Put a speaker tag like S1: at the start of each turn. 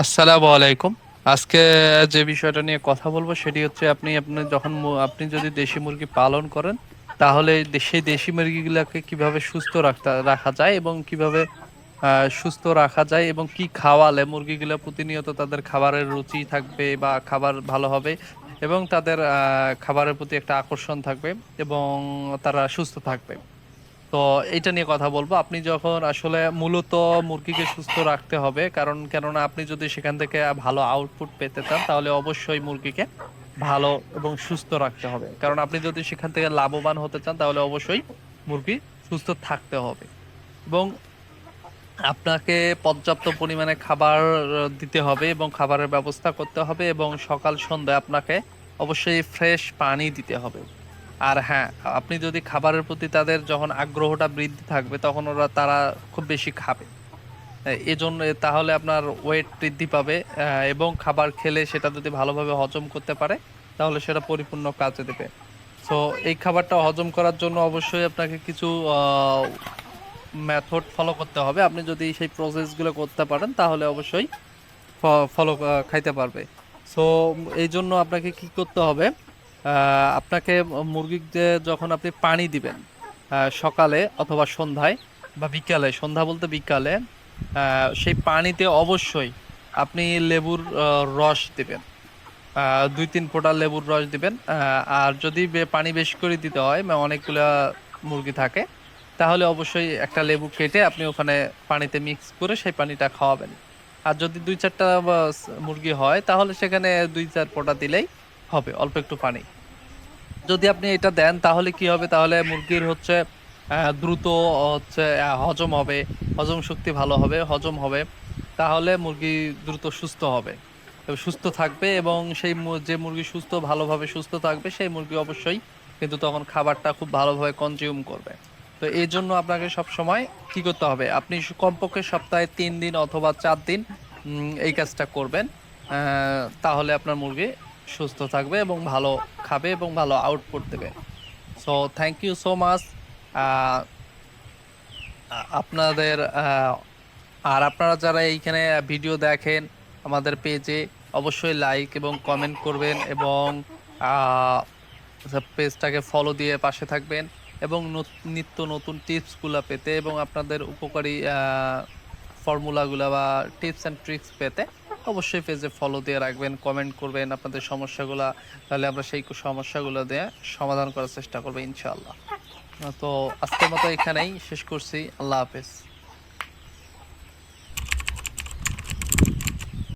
S1: আসসালামু আলাইকুম। আজকে যে বিষয়টা নিয়ে কথা বলবো সেটি হচ্ছে আপনি যখন আপনি যদি দেশি মুরগি পালন করেন তাহলে সেই দেশি মুরগিগুলাকে কিভাবে সুস্থ রাখা যায় এবং কিভাবে সুস্থ রাখা যায় এবং কি খাওয়ালে মুরগিগুলা প্রতিনিয়ত তাদের খাবারের রুচি থাকবে বা খাবার ভালো হবে এবং তাদের খাবারের প্রতি একটা আকর্ষণ থাকবে এবং তারা সুস্থ থাকবে। তো এইটা নিয়ে কথা বলবো। আপনি যখন আসলে মূলত মুরগিকে সুস্থ রাখতে হবে কেননা আপনি যদি সেখান থেকে ভালো আউটপুট পেতে চান তাহলে অবশ্যই মুরগিকে ভালো এবং সুস্থ রাখতে হবে। কারণ আপনি যদি সেখান থেকে লাভবান হতে চান তাহলে অবশ্যই মুরগি সুস্থ থাকতে হবে এবং আপনাকে পর্যাপ্ত পরিমাণে খাবার দিতে হবে এবং খাবারের ব্যবস্থা করতে হবে এবং সকাল সন্ধ্যায় আপনাকে অবশ্যই ফ্রেশ পানি দিতে হবে। আর হ্যাঁ, আপনি যদি খাবারের প্রতি তাদের যখন আগ্রহটা বৃদ্ধি থাকবে তখন তারা খুব বেশি খাবে। এজন্য তাহলে আপনার ওয়েট বৃদ্ধি পাবে এবং খাবার খেলে সেটা যদি ভালোভাবে হজম করতে পারে তাহলে সেটা পরিপূর্ণ কাজে দেবে। সো এই খাবারটা হজম করার জন্য অবশ্যই আপনাকে কিছু মেথড ফলো করতে হবে। আপনি যদি সেই প্রসেসগুলো করতে পারেন তাহলে অবশ্যই ফলো খাইতে পারবে। সো এই জন্য আপনাকে কি করতে হবে? আপনাকে মুরগিকে যখন আপনি পানি দিবেন সকালে অথবা সন্ধ্যায় বা বিকালে, সন্ধ্যা বলতে বিকালে, সেই পানিতে অবশ্যই আপনি লেবুর রস দিবেন। ২-৩ ফোঁটা লেবুর রস দিবেন। আর যদি পানি বেশি করে দিতে হয় অনেকগুলা মুরগি থাকে, তাহলে অবশ্যই একটা লেবু কেটে আপনি ওখানে পানিতে মিক্স করে সেই পানিটা খাওয়াবেন। আর যদি ২-৪ টা মুরগি হয় তাহলে সেখানে ২-৪ ফোঁটা দিলেই হবে, অল্প একটু পানি। যদি আপনি এটা দেন তাহলে কি হবে? তাহলে মুরগির হচ্ছে দ্রুত হচ্ছে হজম হবে, হজম শক্তি ভালো হবে, হজম হবে। তাহলে মুরগি দ্রুত সুস্থ হবে। সুস্থ থাকবে এবং সেই যে মুরগি ভালোভাবে সুস্থ থাকবে সেই মুরগি অবশ্যই কিন্তু তখন খাবারটা খুব ভালোভাবে কনজিউম করবে। তো এজন্য আপনাকে সবসময় কি করতে হবে? আপনি কমপক্ষে সপ্তাহে ৩ দিন অথবা ৪ দিন এই কাজটা করবেন। অ্যা তাহলে আপনার মুরগি সুস্থ থাকবে এবং ভালো খাবে এবং ভালো আউটপুট দেবে। So thank you so much. আ আপনাদের আর আপনারা যারা এইখানে ভিডিও দেখেন আমাদের পেজে অবশ্যই লাইক এবং কমেন্ট করবেন এবং আ পেজটাকে ফলো দিয়ে পাশে থাকবেন এবং নিত্য নতুন টিপসগুলা পেতে এবং আপনাদের উপকারী ফর্মুলাগুলা বা টিপস অ্যান্ড ট্রিক্স পেতে অবশ্যই পেজে ফলো দিয়ে রাখবেন, কমেন্ট করবেন আপনাদের সমস্যাগুলা। তাহলে আমরা সেই সমস্যাগুলো দিয়ে সমাধান করার চেষ্টা করবো ইনশাআল্লাহ। তো আজকের মতো এখানেই শেষ করছি। আল্লাহ হাফেজ।